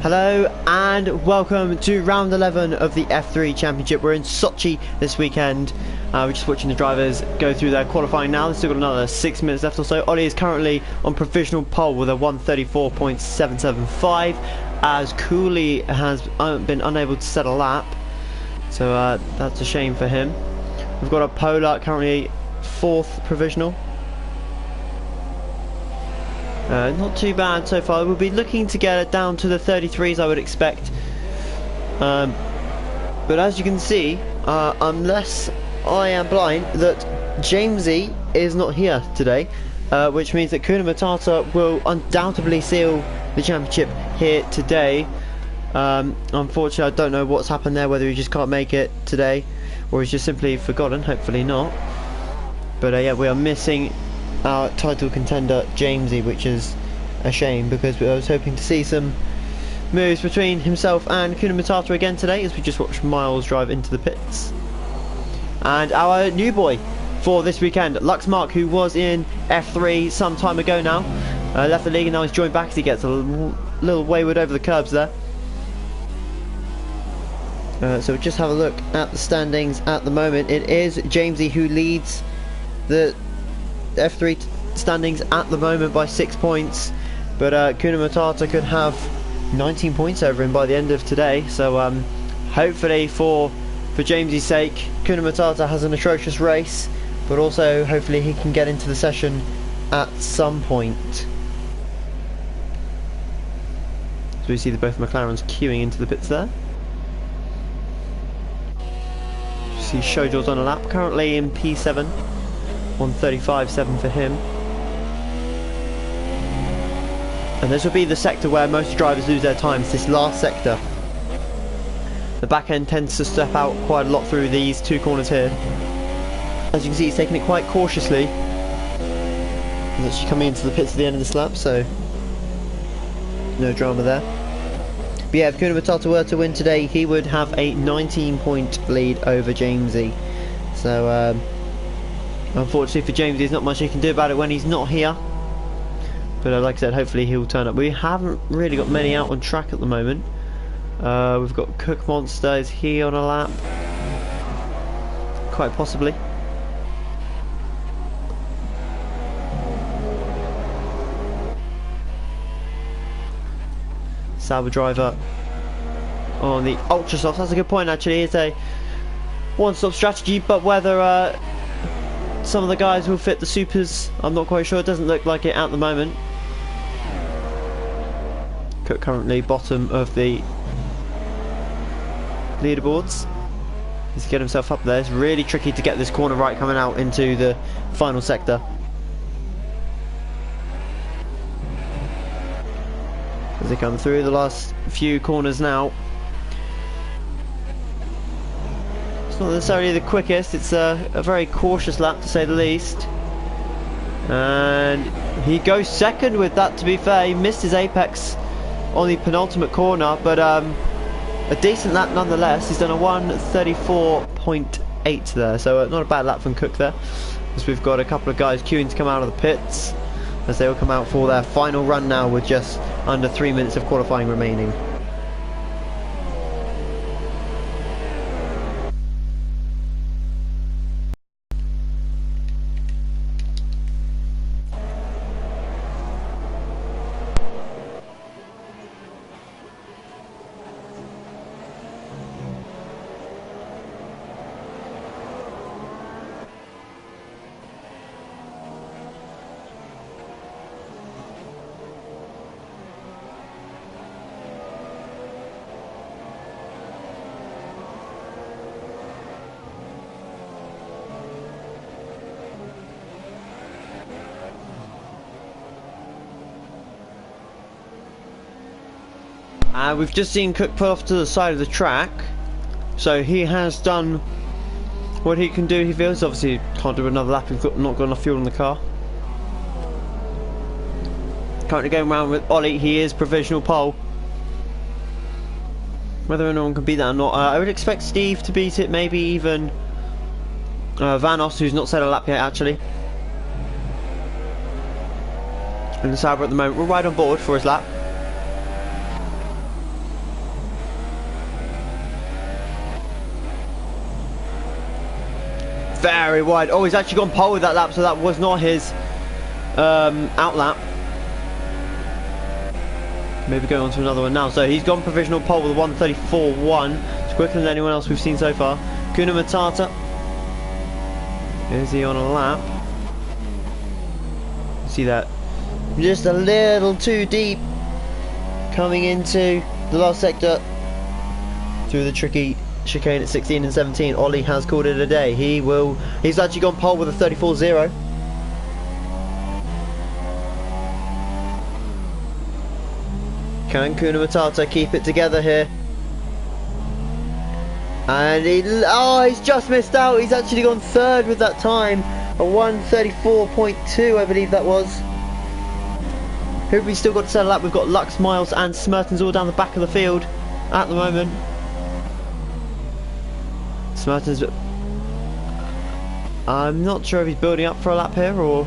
Hello and welcome to round 11 of the F3 Championship. We're in Sochi this weekend. We're just watching the drivers go through their qualifying now. They've still got another 6 minutes left or so. Ollie is currently on provisional pole with a 1:34.775 as Cooley has been unable to set a lap. So that's a shame for him. We've got a Polar currently 4th provisional. Not too bad so far. We'll be looking to get it down to the 33s, I would expect. But as you can see, unless I am blind, that Jamesy is not here today, which means that Kuna Matata will undoubtedly seal the championship here today. Unfortunately, I don't know what's happened there, whether he just can't make it today or he's just simply forgotten. Hopefully not. But yeah, we are missing our title contender Jamesy, which is a shame because I was hoping to see some moves between himself and Kuna Matata again today, as we just watched Miles drive into the pits. And our new boy for this weekend, Lux Mark, who was in F3 some time ago now, left the league and now he's joined back as he gets a little wayward over the curbs there. So we'll just have a look at the standings at the moment. It is Jamesy who leads the F3 standings at the moment by 6 points, but Kuna Matata could have 19 points over him by the end of today. So hopefully for Jamesy's sake, Kuna Matata has an atrocious race, but also hopefully he can get into the session at some point. So we see that both McLarens queuing into the pits there. See Shojaw's on a lap, currently in P7. 1:35.7 for him. And this will be the sector where most drivers lose their times, this last sector. The back end tends to step out quite a lot through these two corners here. As you can see, he's taking it quite cautiously. He's actually coming into the pits at the end of this lap, so no drama there. But yeah, if Kuna Matata were to win today, he would have a 19-point lead over Jamesy. So unfortunately for James, there's not much he can do about it when he's not here. But like I said, hopefully he'll turn up. We haven't really got many out on track at the moment. We've got Cook Monster. Is he on a lap? Quite possibly. Sauber driver on the Ultra Soft. That's a good point actually. It's a one-stop strategy, but whether some of the guys will fit the supers, I'm not quite sure. It doesn't look like it at the moment. Cook currently bottom of the leaderboards. He's getting himself up there. It's really tricky to get this corner right coming out into the final sector. As they come through the last few corners now. It's not necessarily the quickest, it's a very cautious lap to say the least. And he goes second with that, to be fair. He missed his apex on the penultimate corner, but a decent lap nonetheless. He's done a 1:34.8 there, so not a bad lap from Cook there. As we've got a couple of guys queuing to come out of the pits, as they will come out for their final run now with just under 3 minutes of qualifying remaining. We've just seen Cook pull off to the side of the track, so he has done what he can do. He feels obviously can't do another lap. He's not got enough fuel in the car. Currently going around with Ollie. He is provisional pole. Whether anyone can beat that or not, I would expect Steve to beat it. Maybe even Vanos, who's not set a lap yet actually. And the Sauber at the moment, we're right on board for his lap. very wide. Oh, he's actually gone pole with that lap, so that was not his out lap. Maybe going on to another one now. So he's gone provisional pole with a 1:34.1. It's quicker than anyone else we've seen so far. Kuna Matata. Is he on a lap? See that? Just a little too deep. Coming into the last sector. Through the tricky chicane at 16 and 17. Ollie has called it a day. He's actually gone pole with a 34.0. Can Kuna Matata keep it together here? And he's just missed out. He's actually gone third with that time. A 1:34.2, I believe that was. Who have we still got to settle up? We've got Lux, Miles and Smertens all down the back of the field at the moment. Smertens, I'm not sure if he's building up for a lap here or...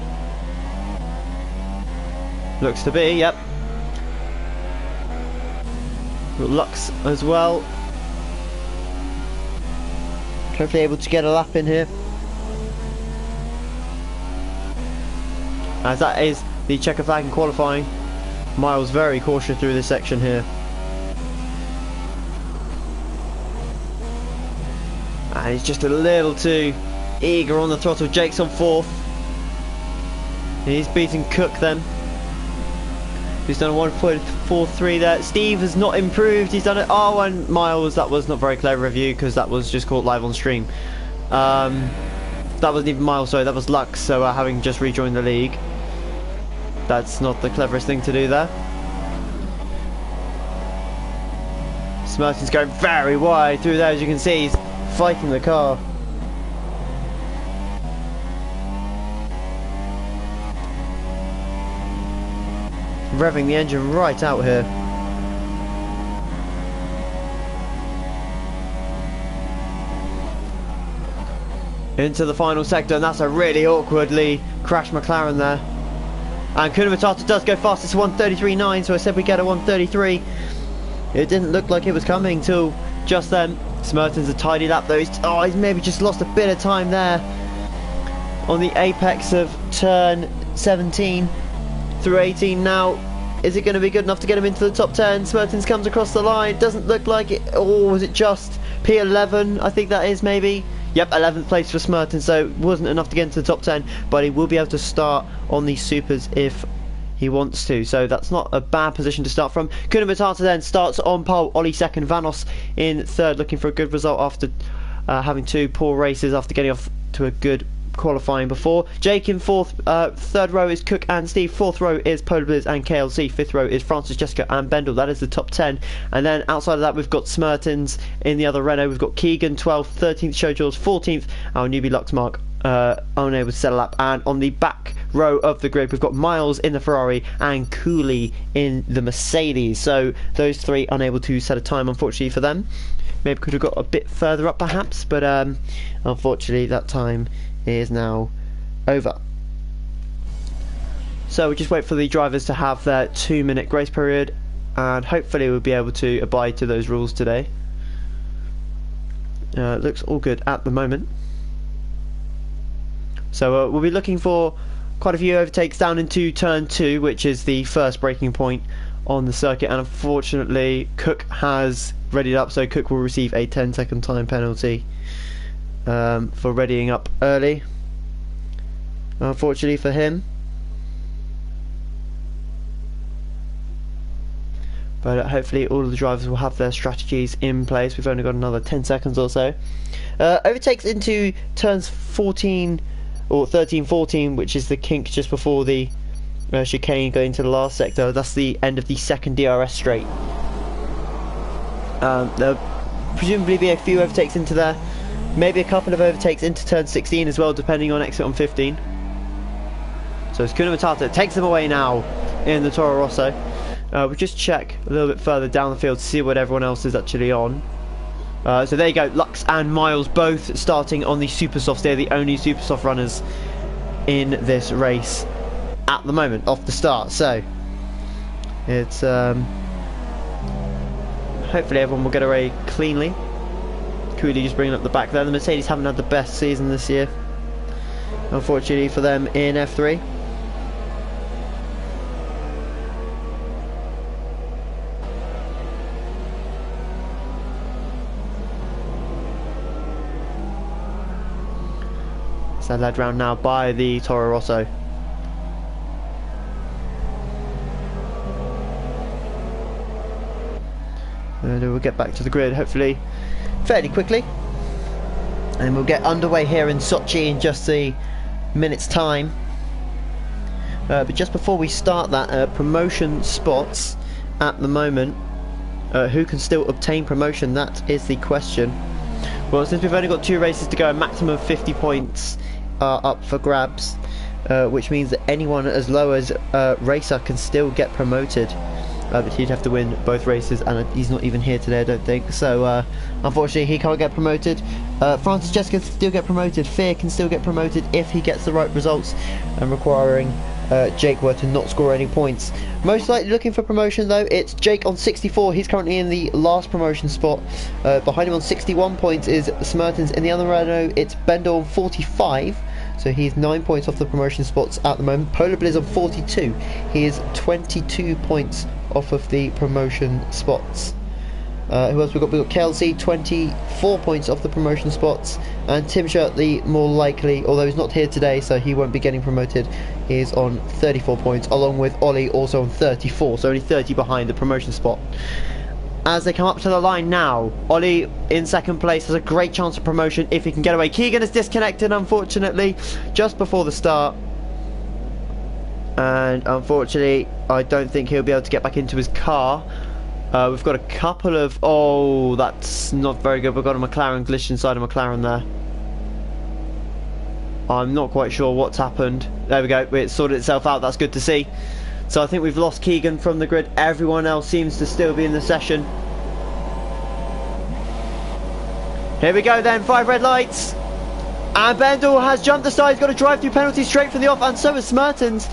Looks to be, yep. Got Lux as well. Hopefully able to get a lap in here. As that is the checker flag in qualifying. Miles very cautious through this section here. And he's just a little too eager on the throttle. Jake's on fourth. He's beating Cook then. He's done a 1:43 there. Steve has not improved. He's done it. Oh, and Miles, that was not very clever of you because that was just caught live on stream. That wasn't even Miles, sorry, that was Lux. So having just rejoined the league, that's not the cleverest thing to do there. Smerton's going very wide through there, as you can see. He's fighting the car. Revving the engine right out here. Into the final sector, and that's a really awkwardly crashed McLaren there. And Kuna Matata does go fast. It's 1:33.9, so I said we get a 1:33. It didn't look like it was coming till just then. Smerton's a tidy lap though. He's maybe just lost a bit of time there on the apex of turn 17 through 18 now. Is it going to be good enough to get him into the top 10? Smertens comes across the line. Doesn't look like it. Or was it just P11? I think that is maybe. Yep, 11th place for Smertens, so wasn't enough to get into the top 10, but he will be able to start on these supers if he wants to, so that's not a bad position to start from. Kuna Matata then starts on pole, Ollie second, Vanos in third, looking for a good result after having two poor races after getting off to a good qualifying before. Jake in fourth, third row is Cook and Steve, fourth row is Polar Blizz and KLC, fifth row is Francis, Jessica and Bendel. That is the top 10, and then outside of that we've got Smertens in the other Renault, we've got Keegan 12th, 13th Showjaws, 14th our newbie Luxmark unable to settle up, and on the back row of the grid we've got Miles in the Ferrari and Cooley in the Mercedes. So those three unable to set a time, unfortunately for them. Maybe could have got a bit further up perhaps, but unfortunately that time is now over. So we just wait for the drivers to have their 2-minute grace period, and hopefully we'll be able to abide to those rules today. Looks all good at the moment. So we'll be looking for quite a few overtakes down into turn 2, which is the first braking point on the circuit, and unfortunately Cook has readied up, so Cook will receive a 10-second time penalty for readying up early, unfortunately for him. But hopefully all of the drivers will have their strategies in place. We've only got another 10 seconds or so. Overtakes into turns 14 or 13, 14, which is the kink just before the chicane going to the last sector. That's the end of the second DRS straight. There'll presumably be a few overtakes into there. Maybe a couple of overtakes into turn 16 as well, depending on exit on 15. So it's Kuna Matata takes them away now in the Toro Rosso. We'll just check a little bit further down the field to see what everyone else is actually on. So there you go, Lux and Miles both starting on the Super Softs. They're the only Super Soft runners in this race at the moment, off the start. So it's hopefully everyone will get away cleanly. Cooley just bringing up the back there. The Mercedes haven't had the best season this year. unfortunately for them in F3. So led round now by the Toro Rosso. And we'll get back to the grid hopefully fairly quickly. And we'll get underway here in Sochi in just a minute's time. But just before we start that, promotion spots at the moment. Who can still obtain promotion? That is the question. Well, since we've only got 2 races to go, a maximum of 50 points are up for grabs, which means that anyone as low as Racer can still get promoted. But he'd have to win both races, and he's not even here today, I don't think. So, unfortunately, he can't get promoted. Francis Jessica can still get promoted. Fear can still get promoted if he gets the right results, and requiring Jake were to not score any points. Most likely looking for promotion, though, it's Jake on 64. He's currently in the last promotion spot. Behind him on 61 points is Smertens. In the other Renault, it's Bendel on 45. So he's 9 points off the promotion spots at the moment. Polar Blizz on 42. He is 22 points off of the promotion spots. Who else we've got? We've got KLC, 24 points off the promotion spots, and Tim Shirt, the more likely, although he's not here today so he won't be getting promoted, is on 34 points, along with Ollie also on 34, so only 30 behind the promotion spot. As they come up to the line now, Ollie in second place has a great chance of promotion if he can get away. Keegan is disconnected, unfortunately, just before the start. And unfortunately, I don't think he'll be able to get back into his car. We've got a couple of... Oh, that's not very good. We've got a McLaren glitched inside a McLaren there. I'm not quite sure what's happened. There we go. It sorted itself out. That's good to see. So I think we've lost Keegan from the grid. Everyone else seems to still be in the session. Here we go then. 5 red lights. And Bendel has jumped the side. He's got a drive-through penalty straight from the off. And so is Smertens.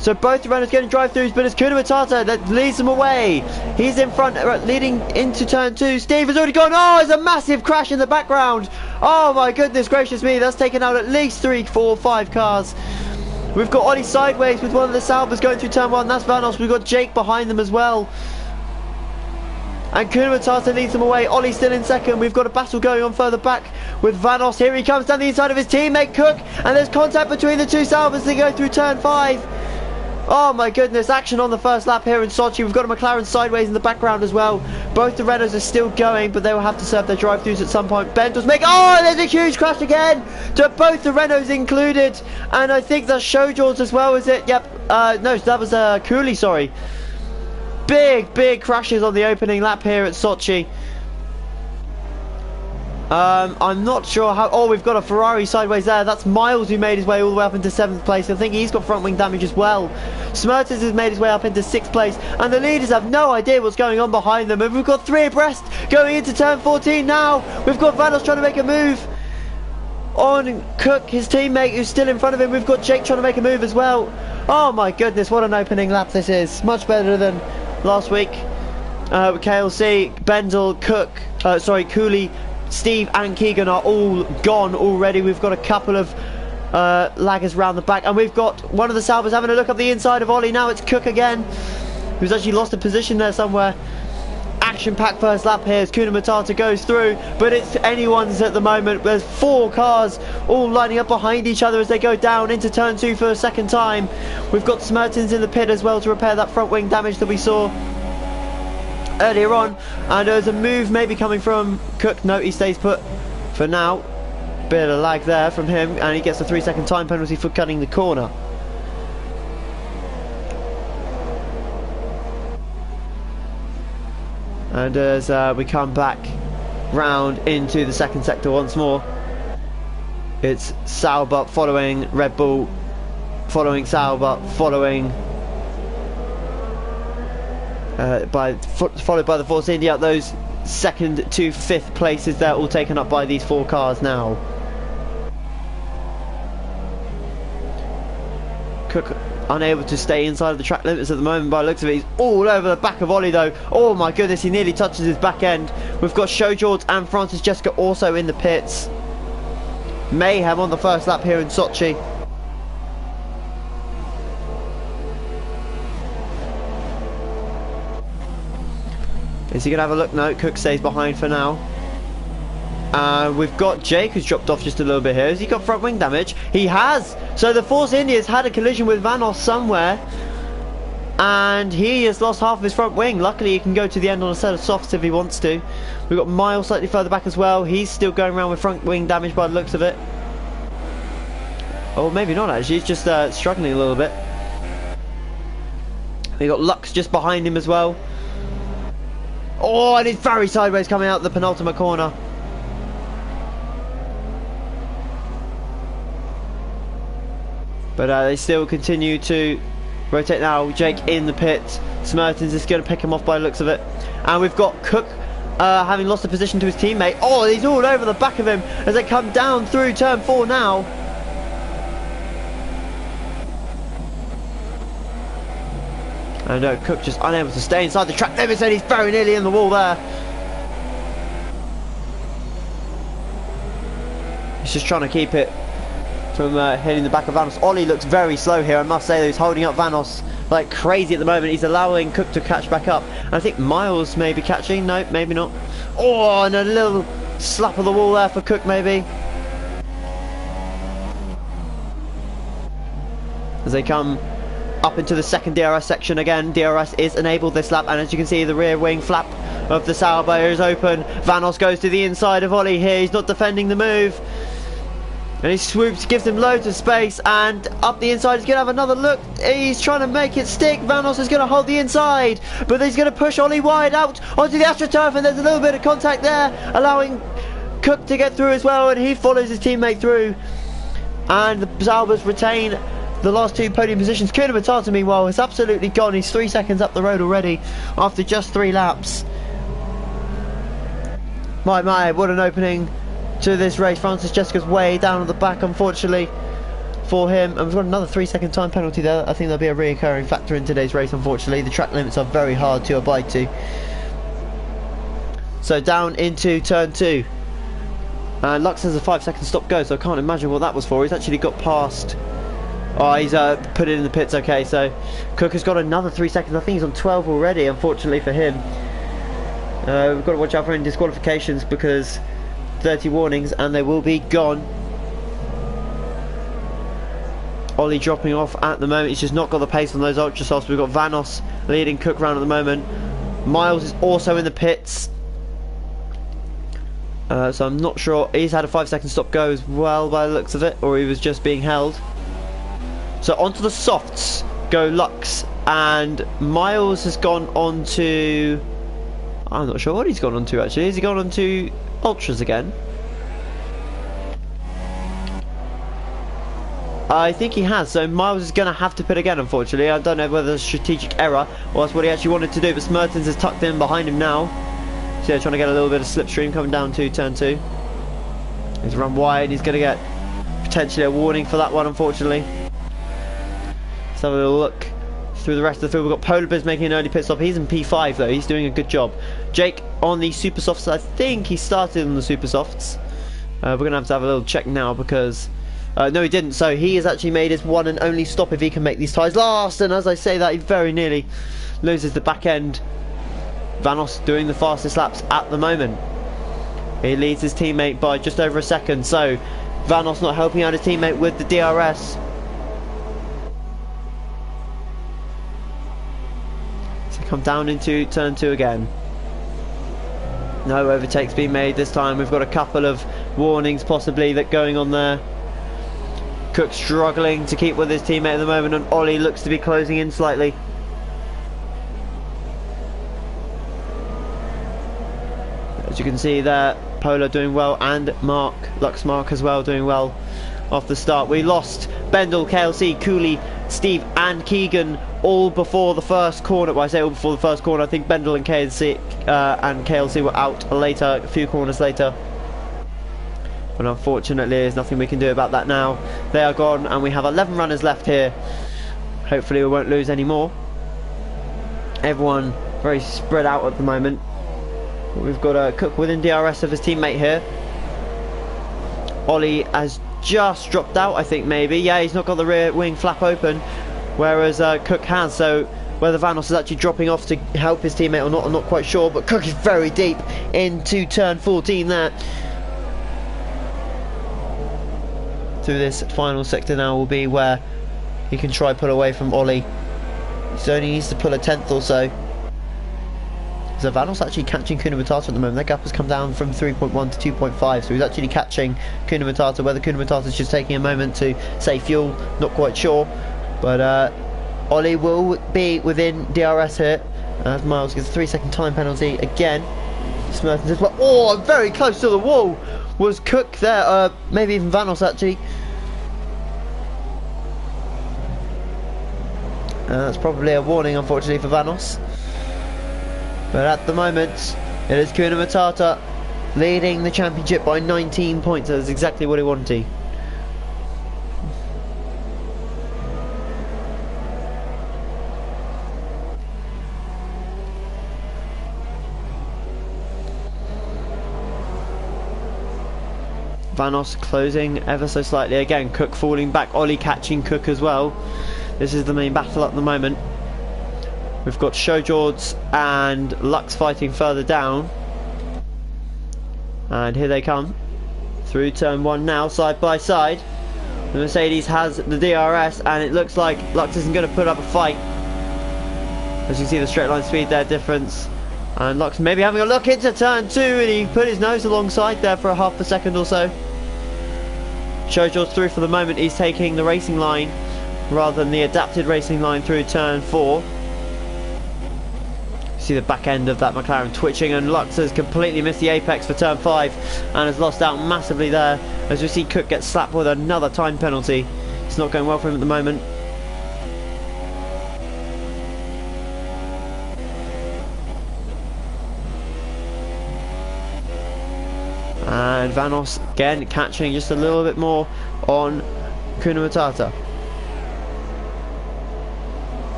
So both the runners getting drive-throughs, but it's Kuna Matata that leads them away. He's in front, leading into turn 2. Steve has already gone. Oh, there's a massive crash in the background. Oh my goodness gracious me, that's taken out at least 3, 4, 5 cars. We've got Ollie sideways with one of the Salvas going through turn 1. That's Vanos. We've got Jake behind them as well. And Kuna Matata leads them away. Ollie still in second. We've got a battle going on further back with Vanos. Here he comes down the inside of his teammate Cook. And there's contact between the 2 Salvas as they go through turn 5. Oh my goodness, action on the first lap here in Sochi. We've got a McLaren sideways in the background as well. Both the Renaults are still going, but they will have to serve their drive-thrus at some point. Bendel's making... Oh, there's a huge crash again to both the Renaults included. And I think that's Showjaws as well, is it? Yep. No, that was Cooley, sorry. Big crashes on the opening lap here at Sochi. I'm not sure how... Oh, we've got a Ferrari sideways there. That's Miles who made his way all the way up into 7th place. I think he's got front wing damage as well. Smertens has made his way up into 6th place. And the leaders have no idea what's going on behind them. And we've got 3 abreast going into turn 14 now. We've got Vanos trying to make a move on Cook, his teammate, who's still in front of him. We've got Jake trying to make a move as well. Oh my goodness, what an opening lap this is. Much better than last week. KLC, Bendel, Cook, Cooley, Steve and Keegan are all gone already. We've got a couple of laggers round the back, and we've got one of the Salvas having a look up the inside of Ollie. Now it's Cook again, who's actually lost a position there somewhere. Action-packed first lap here as Kuna Matata goes through, but it's anyone's at the moment. There's 4 cars all lining up behind each other as they go down into turn 2 for a second time. We've got Smertens in the pit as well to repair that front wing damage that we saw earlier on, and there's a move maybe coming from Cook. No, he stays put for now. Bit of lag there from him, and he gets a 3-second time penalty for cutting the corner. And as we come back round into the second sector once more, it's Sauber following Red Bull, following Sauber, following followed by the Force India. Those 2nd to 5th places, they're all taken up by these 4 cars now. Cook unable to stay inside of the track limits at the moment by the looks of it. He's all over the back of Ollie though. Oh my goodness, he nearly touches his back end. We've got Showjaws and Francis Jessica also in the pits. mayhem on the first lap here in Sochi. Is he going to have a look? No, Cook stays behind for now. We've got Jake, who's dropped off just a little bit here. Has he got front wing damage? He has! So the Force India's had a collision with Vanos somewhere. And he has lost half of his front wing. Luckily, he can go to the end on a set of softs if he wants to. We've got Miles slightly further back as well. He's still going around with front wing damage by the looks of it. Or maybe not, actually. He's just struggling a little bit. We've got Lux just behind him as well. Oh, and it's very sideways coming out the penultimate corner. But they still continue to rotate now. Jake in the pit. Smertens is going to pick him off by the looks of it. And we've got Cook having lost the position to his teammate. Oh, he's all over the back of him as they come down through turn 4 now. And Cook just unable to stay inside the track limits, and he's very nearly in the wall there. He's just trying to keep it from hitting the back of Vanos. Ollie looks very slow here, I must say. He's holding up Vanos like crazy at the moment. He's allowing Cook to catch back up. And I think Miles may be catching. No, maybe not. Oh, and a little slap of the wall there for Cook, maybe. As they come up into the second DRS section again. DRS is enabled this lap, and as you can see, the rear wing flap of the Sauber is open. Vanos goes to the inside of Ollie here. He's not defending the move. And he swoops, gives him loads of space, and up the inside he's going to have another look. He's trying to make it stick. Vanos is going to hold the inside, but he's going to push Ollie wide out onto the AstroTurf, and there's a little bit of contact there, allowing Cook to get through as well, and he follows his teammate through. And the Zaubers retain the last 2 podium positions. Kuna Matata, meanwhile, is absolutely gone. He's 3 seconds up the road already after just 3 laps. My, what an opening to this race. Francis Jessica's way down at the back, unfortunately, for him. And we've got another 3-second time penalty there. I think there'll be a reoccurring factor in today's race, unfortunately. The track limits are very hard to abide to. So down into turn 2. Lux has a 5-second stop go, so I can't imagine what that was for. He's actually got past. Oh, he's put it in the pits. Okay, so Cook has got another 3 seconds. I think he's on 12 already, unfortunately for him. We've got to watch out for any disqualifications, because 30 warnings and they will be gone. Ollie dropping off at the moment. He's just not got the pace on those ultra softs. We've got Vanos leading Cook round at the moment. Miles is also in the pits. So I'm not sure. He's had a 5-second stop go as well by the looks of it, or he was just being held. So onto the softs go Lux, and Miles has gone on to, I'm not sure what he's gone on to actually. Has he gone on to ultras again? I think he has. So Miles is going to have to pit again, unfortunately. I don't know whether it's a strategic error or that's what he actually wanted to do, but Smertens is tucked in behind him now. So yeah, trying to get a little bit of slipstream coming down to turn 2. He's run wide. He's going to get potentially a warning for that one, unfortunately. Let's have a little look through the rest of the field. We've got Polar Biz making an early pit stop. He's in P5 though. He's doing a good job. Jake on the super softs. I think he started on the super softs. We're going to have a little check now, because no, he didn't. So he has actually made his one and only stop if he can make these tyres last. And as I say that, he very nearly loses the back end. Vanos doing the fastest laps at the moment. He leads his teammate by just over a second. So Vanos not helping out his teammate with the DRS. So come down into turn 2 again. No overtakes being made this time. We've got a couple of warnings possibly that going on there. Cook struggling to keep with his teammate at the moment, and Ollie looks to be closing in slightly. As you can see there, Polo doing well, and Mark, Lux Mark as well, doing well off the start. We lost Bendel, KLC, Cooley, Steve and Keegan all before the first corner. Well, I say all before the first corner. I think Bendel and KLC were out later, a few corners later. But unfortunately, there's nothing we can do about that now. They are gone, and we have 11 runners left here. Hopefully we won't lose any more. Everyone very spread out at the moment. We've got a Cook within DRS of his teammate here. Ollie has just dropped out, I think, maybe. Yeah, he's not got the rear wing flap open, whereas Cook has. So whether Vanos is actually dropping off to help his teammate or not, I'm not quite sure. But Cook is very deep into turn 14 there. Through this final sector now will be where he can try pull away from Ollie. He only needs to pull a tenth or so. So Vanos actually catching Kuna Matata at the moment. That gap has come down from 3.1 to 2.5, so he's actually catching Kuna Matata. Whether Kuna Matata is just taking a moment to save fuel, not quite sure. But Ollie will be within DRS here, as Miles gets a 3-second time penalty again. Smertens as well. Oh, very close to the wall was Cook there, maybe even Vanos actually. That's probably a warning, unfortunately, for Vanos. But at the moment, it is Kuna Matata leading the championship by 19 points. That's exactly what he wanted. Vanos closing ever so slightly again. Cook falling back. Ollie catching Cook as well. This is the main battle at the moment. We've got Showjords and Lux fighting further down. And here they come. Through turn 1 now, side by side. The Mercedes has the DRS, and it looks like Lux isn't going to put up a fight. As you can see the straight line speed there difference. And Lux maybe having a look into turn 2, and he put his nose alongside there for a half a second or so. Showjords through for the moment. He's taking the racing line rather than the adapted racing line through turn 4. See the back end of that McLaren twitching, and Lux has completely missed the apex for turn 5 and has lost out massively there, as we see Cook get slapped with another time penalty. It's not going well for him at the moment. And Vanos again catching just a little bit more on Kuna Matata.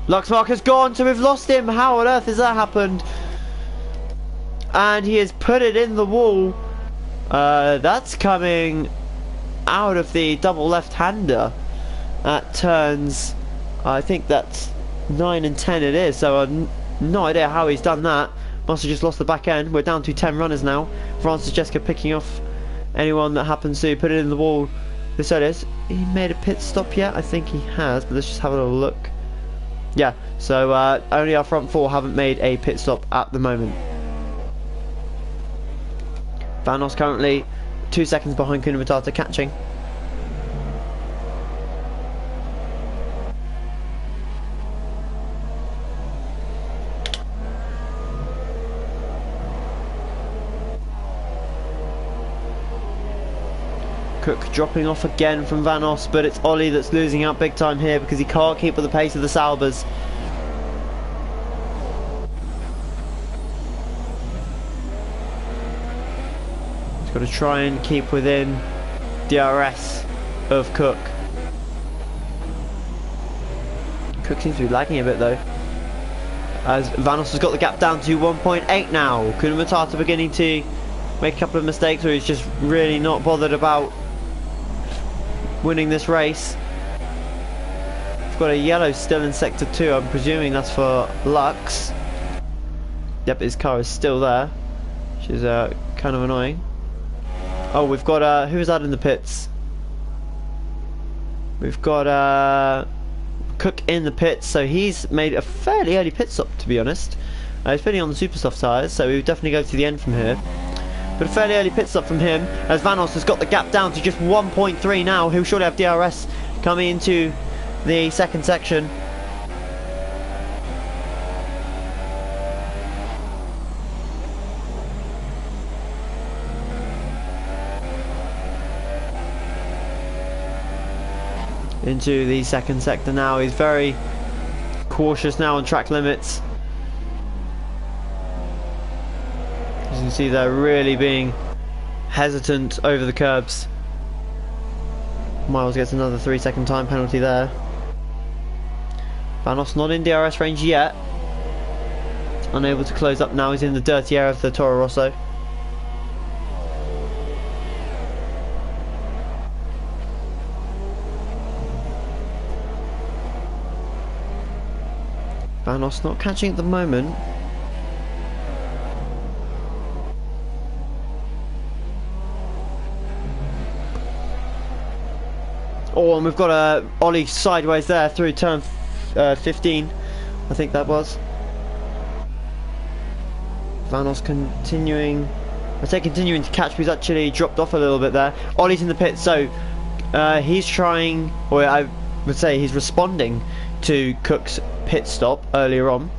Luxmark has gone, so we've lost him. How on earth has that happened? And he has put it in the wall. That's coming out of the double left-hander at turns, I think that's 9 and 10 it is, so I've no idea how he's done that. Must have just lost the back end. We're down to 10 runners now. Francis Jessica picking off anyone that happens to put it in the wall. So it is. He made a pit stop yet? I think he has, but let's just have a little look. Yeah, so only our front 4 haven't made a pit stop at the moment. Vanos currently 2 seconds behind Kuna Matata catching. Cook dropping off again from Vanos, but it's Ollie that's losing out big time here because he can't keep with the pace of the Saubers. He's got to try and keep within DRS of Cook. Cook seems to be lagging a bit though, as Vanos has got the gap down to 1.8 now. Kuna Matata beginning to make a couple of mistakes where he's just really not bothered about winning this race. We've got a yellow still in sector 2. I'm presuming that's for Lux. Yep, his car is still there, which is kind of annoying. Oh, we've got who is that in the pits? We've got Cook in the pits, so he's made a fairly early pit stop, to be honest. He's putting on the super soft tyres, so we would definitely go to the end from here. But a fairly early pit stop from him, as Vanos has got the gap down to just 1.3 now. He'll surely have DRS coming into the second section. Into the second sector now. He's very cautious now on track limits. As you can see, they're really being hesitant over the curbs. Miles gets another 3-second time penalty there. Vanos not in DRS range yet. Unable to close up now. He's in the dirty area of the Toro Rosso. Vanos not catching at the moment. Oh, and we've got a ollie sideways there through turn 15, I think that was. Vanos continuing. I say continuing to catch, but he's actually dropped off a little bit there. Ollie's in the pit, so he's trying, or I would say he's responding to Cook's pit stop earlier on.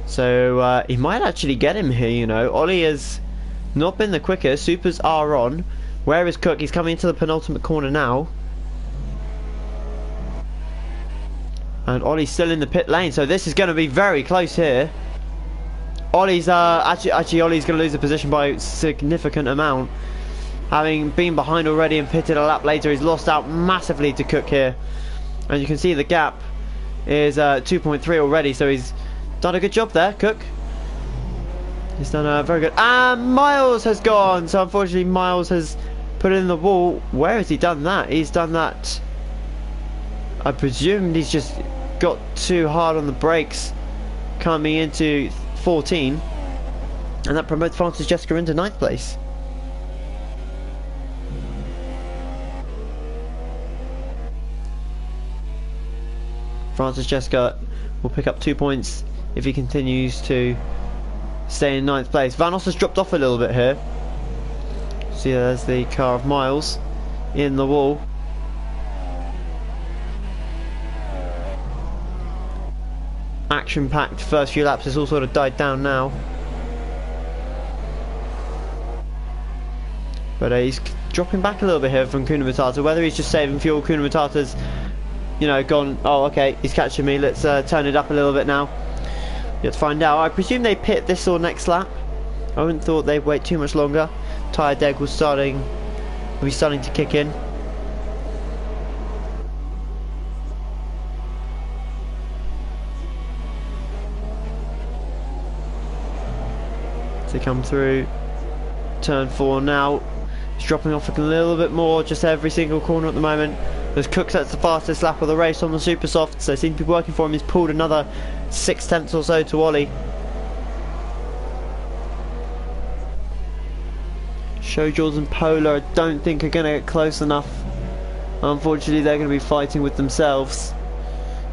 So he might actually get him here, you know. Ollie has not been the quickest. Supers are on. Where is Cook? He's coming into the penultimate corner now. And Ollie's still in the pit lane, so this is going to be very close here. Ollie's actually Ollie's going to lose the position by a significant amount. Having been behind already and pitted a lap later, he's lost out massively to Cook here. And you can see the gap is 2.3 already, so he's done a good job there, Cook. He's done very good. And Miles has gone, so unfortunately Miles has put it in the wall. Where has he done that? He's done that, I presume he's just got too hard on the brakes coming into 14, and that promotes Francis Jessica into 9th place. Francis Jessica will pick up 2 points if he continues to stay in 9th place. Vanos has dropped off a little bit here. See, there's the car of Miles in the wall. Action-packed first few laps has all sort of died down now. But he's dropping back a little bit here from Kuna Matata. Whether he's just saving fuel, Kuna Matata's, you know, gone, oh okay, he's catching me, let's turn it up a little bit now. You have to find out. I presume they pit this or next lap. I wouldn't thought they'd wait too much longer. Tyre deg was starting to kick in. To come through turn 4 now. He's dropping off a little bit more just every single corner at the moment. As Cook sets the fastest lap of the race on the super soft, so seems to be working for him. He's pulled another 6/10 or so to Ollie. Show Jaws and Polar I don't think are going to get close enough. Unfortunately they're going to be fighting with themselves,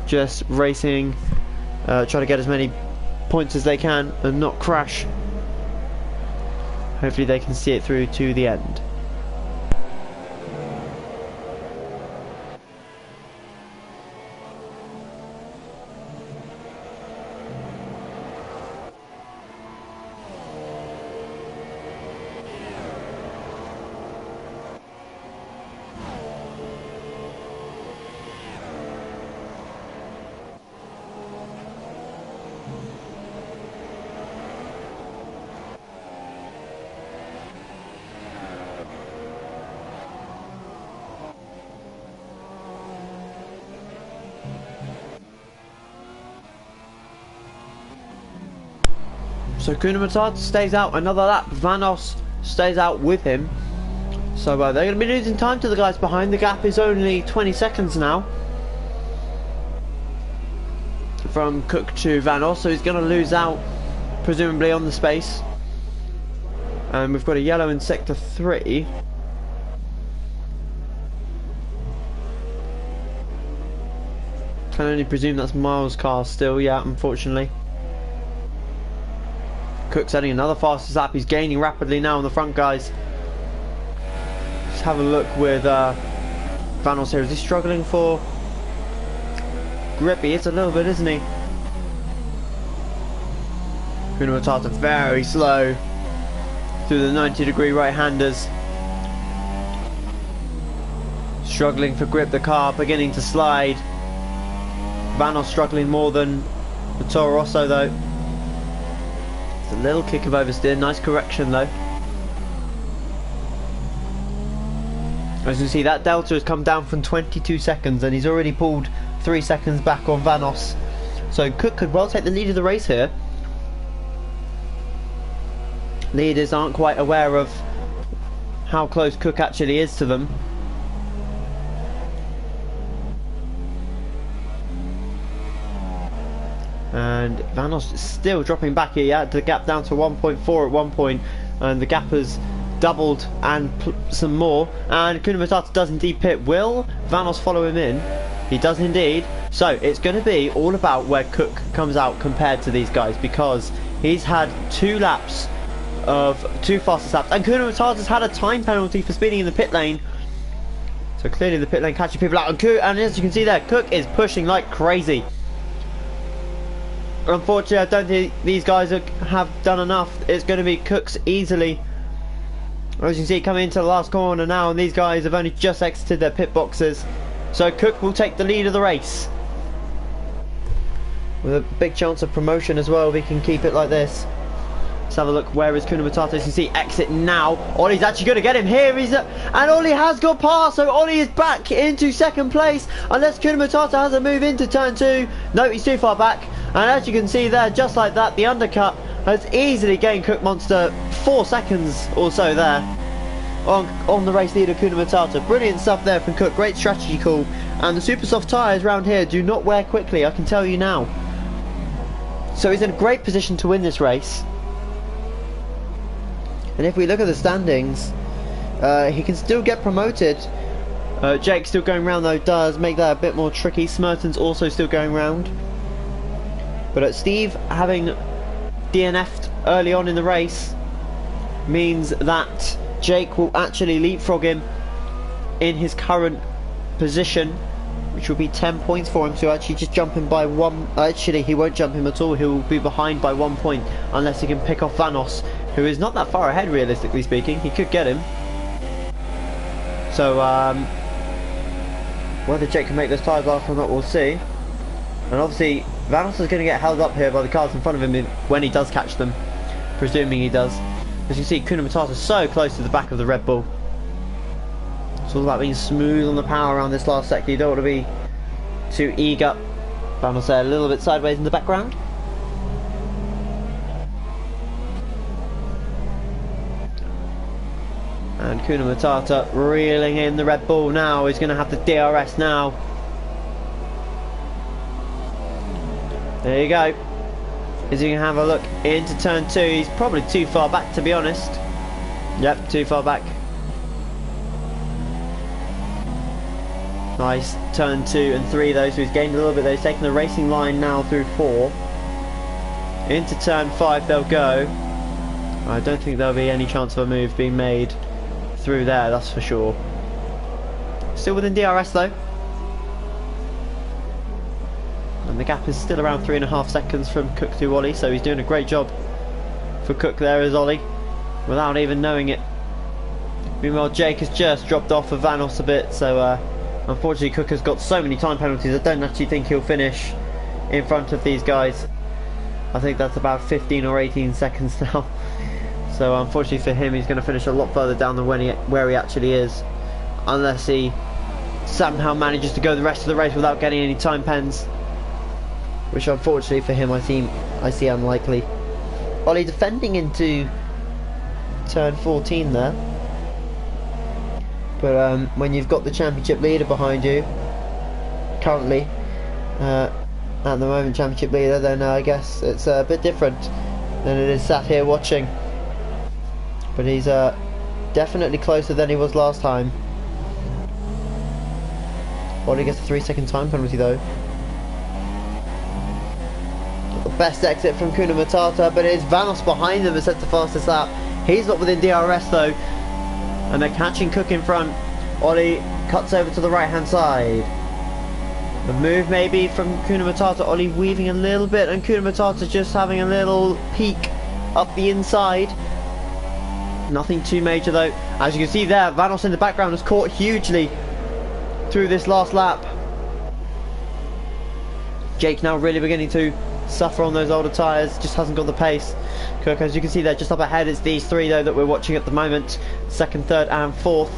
just racing, trying to get as many points as they can and not crash. Hopefully they can see it through to the end. So Kuna Matata stays out another lap. Vanos stays out with him. So they're going to be losing time to the guys behind. The gap is only 20 seconds now from Cook to Vanos. So he's going to lose out presumably on the space. And we've got a yellow in sector 3. Can only presume that's Miles' car still, yeah, unfortunately. Cook's adding another fastest lap. He's gaining rapidly now on the front guys. Let's have a look with Vanos here. Is he struggling for grip? He is a little bit, isn't he? Kuna Matata very slow through the 90-degree right-handers. Struggling for grip, the car beginning to slide. Vanos struggling more than the Toro Rosso though. It's a little kick of oversteer, nice correction though. As you can see, that delta has come down from 22 seconds and he's already pulled 3 seconds back on Vanos. So Cook could well take the lead of the race here. Leaders aren't quite aware of how close Cook actually is to them. And Vanos is still dropping back here. He had the gap down to 1.4 at one point, and the gap has doubled and some more. And Kuna Matata does indeed pit. Will Vanos follow him in? He does indeed. So it's going to be all about where Cook comes out compared to these guys, because he's had 2 laps of 2 fastest laps, and Kuna Matata's had a time penalty for speeding in the pit lane. So clearly the pit lane catching people out, and as you can see there, Cook is pushing like crazy. Unfortunately, I don't think these guys have done enough. It's going to be Cook's easily. As you can see, coming into the last corner now, and these guys have only just exited their pit boxes. So Cook will take the lead of the race, with a big chance of promotion as well if he can keep it like this. Let's have a look. Where is Kuna Matata? As you can see, exit now. Ollie's actually going to get him here. And Ollie has got past, so Ollie is back into second place, unless Kuna Matata has a move into turn 2. No, he's too far back. And as you can see there, just like that, the undercut has easily gained Cook Monster 4 seconds or so there on the race leader, Kuna Matata. Brilliant stuff there from Cook. Great strategy call. And the super soft tyres around here do not wear quickly, I can tell you now. So he's in a great position to win this race. And if we look at the standings, he can still get promoted. Jake still going round though does make that a bit more tricky. Smerton's also still going round. But Steve having DNF'd early on in the race means that Jake will actually leapfrog him in his current position, which will be 10 points for him. So actually just jump him by 1. Actually, he won't jump him at all. He'll be behind by 1 point unless he can pick off Vanos, who is not that far ahead realistically speaking. He could get him. So whether Jake can make those tyres last or not, we'll see. And obviously Vanos is going to get held up here by the cars in front of him when he does catch them, presuming he does. As you see, Kuna Matata is so close to the back of the Red Bull. It's all about being smooth on the power around this last sector. You don't want to be too eager. Vanos there a little bit sideways in the background. And Kuna Matata reeling in the Red Bull now. He's going to have the DRS now. There you go. As you can have a look into turn 2, he's probably too far back to be honest. Yep, too far back. Nice, turn 2 and 3 though, so he's gained a little bit there. He's taking the racing line now through 4. Into turn 5 they'll go. I don't think there'll be any chance of a move being made through there, that's for sure. Still within DRS though. And the gap is still around 3.5 seconds from Cook to Ollie, so he's doing a great job for Cook there as Ollie, without even knowing it. Meanwhile, Jake has just dropped off of Vanos a bit, so unfortunately Cook has got so many time penalties. I don't actually think he'll finish in front of these guys. I think that's about 15 or 18 seconds now. So unfortunately for him, he's going to finish a lot further down than where he actually is, unless he somehow manages to go the rest of the race without getting any time pens, which unfortunately for him I see unlikely. Ollie defending into turn 14 there, but when you've got the championship leader behind you currently, at the moment championship leader, then I guess it's a bit different than it is sat here watching. But he's definitely closer than he was last time. Ollie gets a 3-second time penalty though. The best exit from Kuna Matata, but it's Vanos behind him who sets the fastest lap. He's not within DRS though, and they're catching Cook in front. Ollie cuts over to the right hand side. The move maybe from Kuna Matata. Ollie weaving a little bit, and Kuna Matata just having a little peek up the inside. Nothing too major though. As you can see there, Vanos in the background has caught hugely through this last lap. Jake now really beginning to suffer on those older tyres, just hasn't got the pace. Cook, as you can see there, just up ahead, it's these three though that we're watching at the moment, second, third and fourth,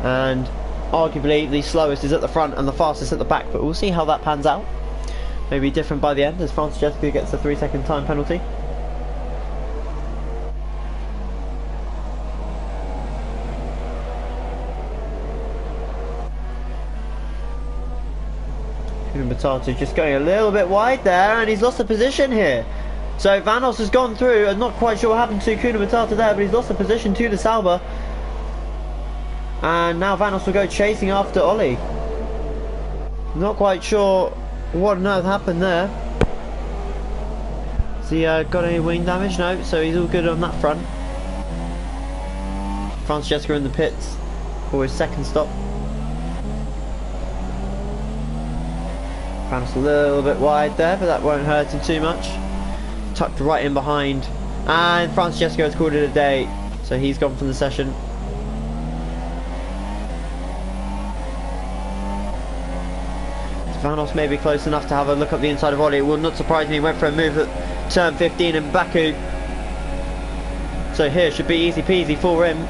and arguably the slowest is at the front and the fastest at the back, but we'll see how that pans out. Maybe different by the end as Francis Jessica gets a 3-second time penalty. Kuna Matata just going a little bit wide there, and he's lost the position here. So Vanos has gone through. I'm not quite sure what happened to Kuna Matata there, but he's lost the position to the Sauber. And now Vanos will go chasing after Ollie. Not quite sure what on earth happened there. Has he got any wing damage? No, so he's all good on that front. Francesco in the pits for his second stop. Vanos a little bit wide there, but that won't hurt him too much. Tucked right in behind, and Francesco has called it a day, so he's gone from the session. Vanos may be close enough to have a look at the inside of Ollie. It will not surprise me. He went for a move at turn 15 in Baku, so here should be easy peasy for him.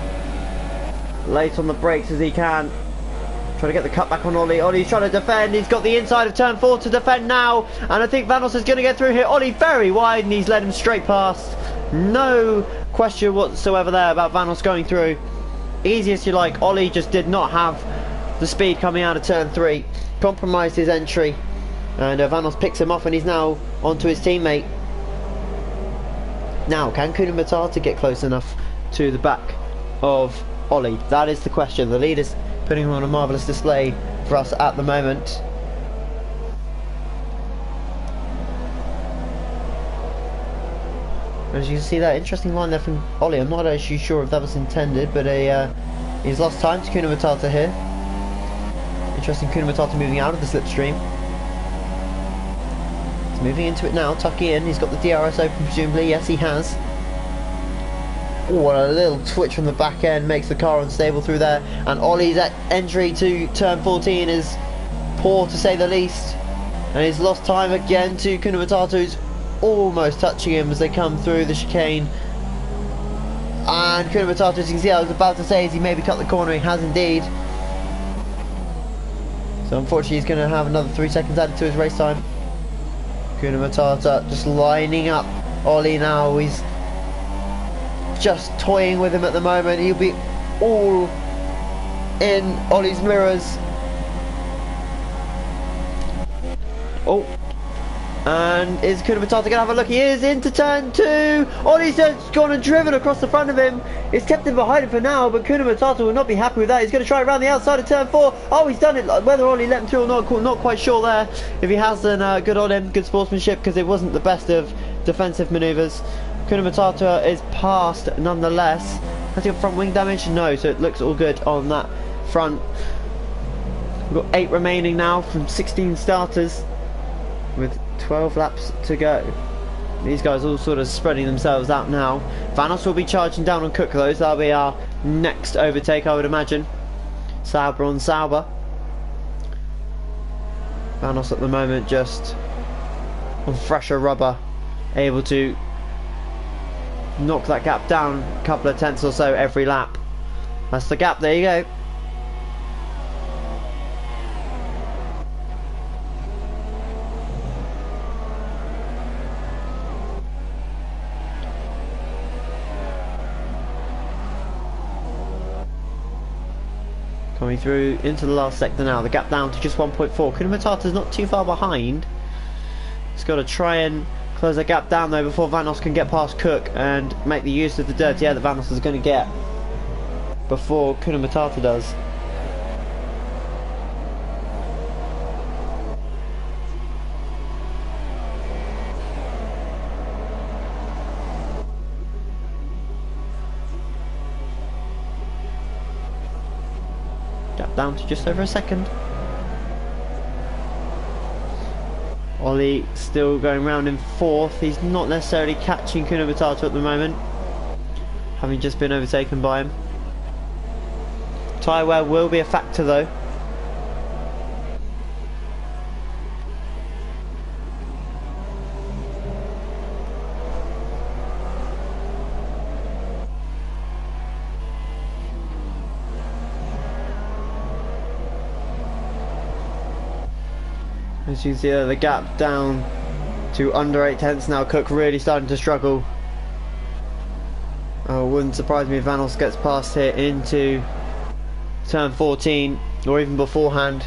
Late on the brakes as he can. Trying to get the cut back on Ollie. Ollie's trying to defend. He's got the inside of turn 4 to defend now. And I think Vanos is going to get through here. Ollie very wide and he's led him straight past. No question whatsoever there about Vanos going through. Easy as you like. Ollie just did not have the speed coming out of turn 3. Compromised his entry. And Vanos picks him off and he's now onto his teammate. Now, can Kuna Matata get close enough to the back of Ollie? That is the question. The leader's putting him on a marvellous display for us at the moment. As you can see, that interesting line there from Ollie. I'm not actually sure if that was intended, but he's lost time to Kuna Matata here. Interesting, Kuna Matata moving out of the slipstream. He's moving into it now, tucking in. He's got the DRS open presumably. Yes, he has. Oh, and a little twitch from the back end makes the car unstable through there. And Ollie's entry to turn 14 is poor to say the least. And he's lost time again to Kuna Matata, who's almost touching him as they come through the chicane. And Kuna Matata, as you can see, I was about to say, as he maybe cut the corner, he has indeed. So unfortunately he's going to have another 3 seconds added to his race time. Kuna Matata just lining up Ollie now. He's just toying with him at the moment. He'll be all in Ollie's mirrors. Oh, and is Kuna Matata going to have a look? He is into turn 2. Ollie's just gone and driven across the front of him. It's kept him behind him for now, but Kuna Matata will not be happy with that. He's going to try around the outside of turn 4. Oh, he's done it. Whether Ollie let him through or not quite sure there. If he has, then good on him. Good sportsmanship, because it wasn't the best of defensive manoeuvres. Kuna Matata is passed nonetheless. Has he got front wing damage? No, so it looks all good on that front. We've got 8 remaining now from 16 starters with 12 laps to go. These guys all sort of spreading themselves out now. Vanos will be charging down on Cook though, so that'll be our next overtake, I would imagine. Sauber on Sauber. Vanos at the moment just on fresher rubber, able to knock that gap down a couple of tenths or so every lap. That's the gap, there you go. Coming through into the last sector now, the gap down to just 1.4. Kuna Matata's not too far behind. He's got to try and close that gap down though before Vanos can get past Cook and make the use of the dirty air that Vanos is going to get before Kuna Matata does. Gap down to just over a second. Ollie still going round in 4th. He's not necessarily catching Kuna Matata at the moment, having just been overtaken by him. Tyre wear will be a factor though. As you can see the gap down to under 8 tenths now. Cook really starting to struggle. Oh, wouldn't surprise me if Vanos gets past here into turn 14 or even beforehand.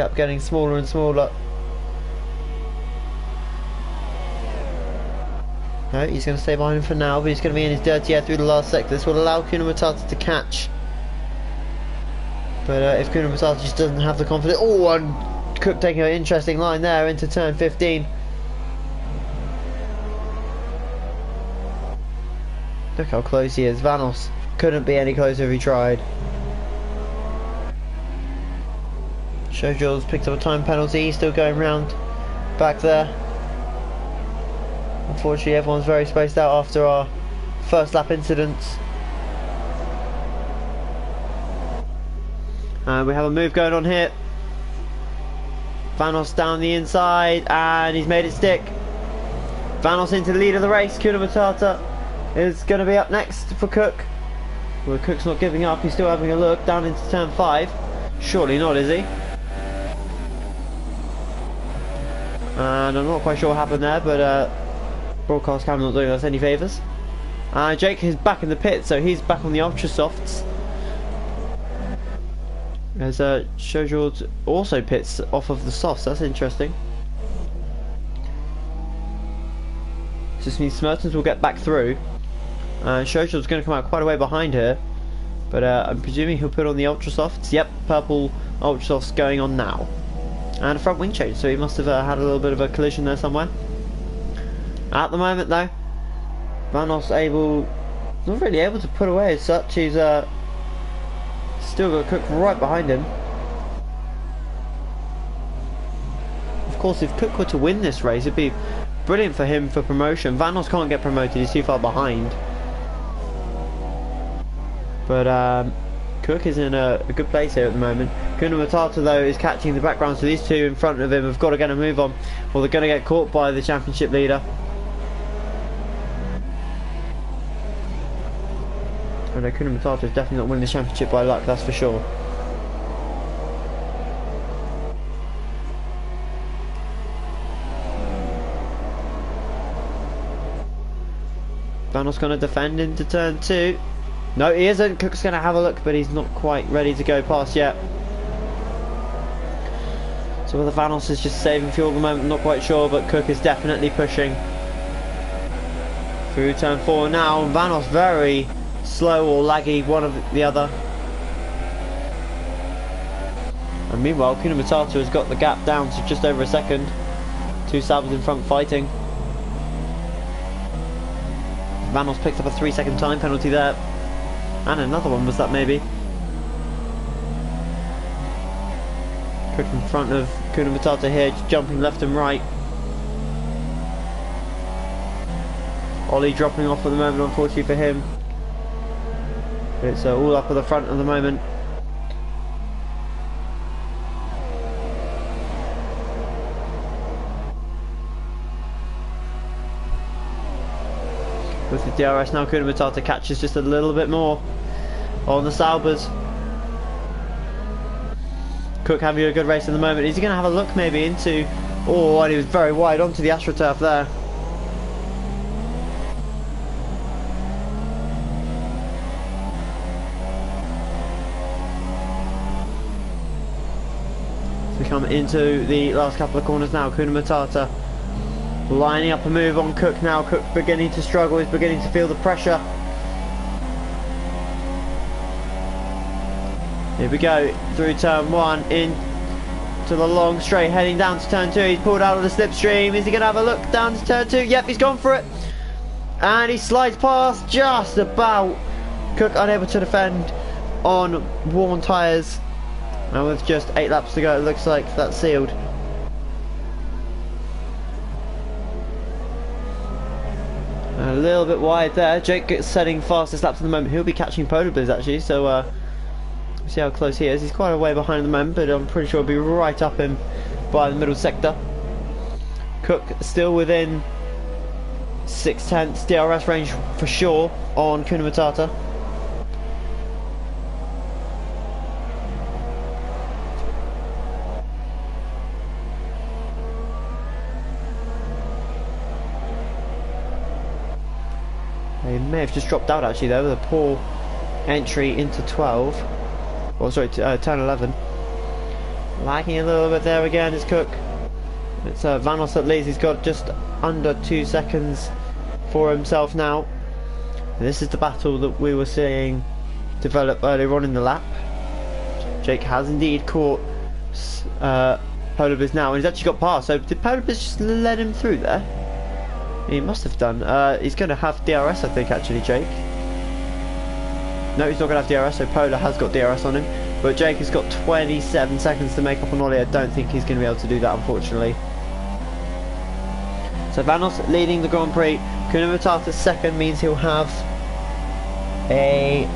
Gap getting smaller and smaller. No, he's going to stay behind him for now, but he's going to be in his dirty air through the last sector. This will allow Kuna Matata to catch. But if Kuna Matata just doesn't have the confidence... Oh, and Cook taking an interesting line there into turn 15. Look how close he is. Vanos couldn't be any closer if he tried. Showjill's picked up a time penalty. He's still going round back there. Unfortunately, everyone's very spaced out after our first lap incidents. And we have a move going on here. Vanos down the inside, and he's made it stick. Vanos into the lead of the race. Kuna Matata is going to be up next for Cook. Well, Cook's not giving up. He's still having a look down into turn 5. Surely not, is he? And I'm not quite sure what happened there, but broadcast camera not doing us any favours. Jake is back in the pit, so he's back on the Ultra Softs. As Showjord also pits off of the softs. That's interesting. Just means Smertens will get back through. Showjord's going to come out quite a way behind here, but I'm presuming he'll put on the Ultra Softs. Yep, purple Ultra Softs going on now. And a front wing change, so he must have had a little bit of a collision there somewhere. At the moment though, Vanos not really able to put away as such. He's still got Cook right behind him. Of course, if Cook were to win this race, it'd be brilliant for him for promotion. Vanos can't get promoted, he's too far behind. But Cook is in a good place here at the moment. Kuna Matata though is catching the background, so these two in front of him have got to get a move on, or they're going to get caught by the championship leader. And Kuna Matata is definitely not winning the championship by luck, that's for sure. Vanos going to defend into turn 2. No, he isn't. Cook's going to have a look, but he's not quite ready to go past yet. So whether Vanos is just saving fuel at the moment, I'm not quite sure, but Cook is definitely pushing through turn 4 now. And Vanos very slow or laggy, one of the other. And meanwhile, Kuna Matata has got the gap down to just over a second. Two Sabres in front fighting. Vanos picked up a 3-second time penalty there. And another one, was that maybe? Cook in front of Kuna Matata here, jumping left and right. Ollie dropping off at the moment, unfortunately for him. It's all up at the front at the moment. With the DRS now, Kuna Matata catches just a little bit more on the Saubers. Cook having a good race at the moment. Is he going to have a look maybe into... Oh, and he was very wide onto the AstroTurf there. We come into the last couple of corners now. Kuna Matata lining up a move on Cook now. Cook beginning to struggle, he's beginning to feel the pressure. Here we go, through turn 1, in to the long straight, heading down to turn 2. He's pulled out of the slipstream. Is he going to have a look down to turn 2? Yep, he's gone for it. And he slides past just about. Cook unable to defend on worn tyres. And with just 8 laps to go, it looks like that's sealed. A little bit wide there. Jake gets setting fastest laps at the moment. He'll be catching Polar Blizz actually, so see how close he is. He's quite a way behind at the moment, but I'm pretty sure he'll be right up him by the middle sector. Cook still within 6/10 DRS range for sure on Kuna Matata. He may have just dropped out actually there with a poor entry into 12. Or sorry, turn 11. Lagging a little bit there again is Cook. It's Vanos that leads. He's got just under 2 seconds for himself now. And this is the battle that we were seeing develop earlier on in the lap. Jake has indeed caught Polabiz now, and he's actually got past. So did Polabiz just let him through there? He must have done. He's going to have DRS, I think, actually, Jake. No, he's not going to have DRS, so Polar has got DRS on him. But Jake has got 27 seconds to make up on Ollie. I don't think he's going to be able to do that, unfortunately. So Vanos leading the Grand Prix. Kuna Matata's second means he'll have a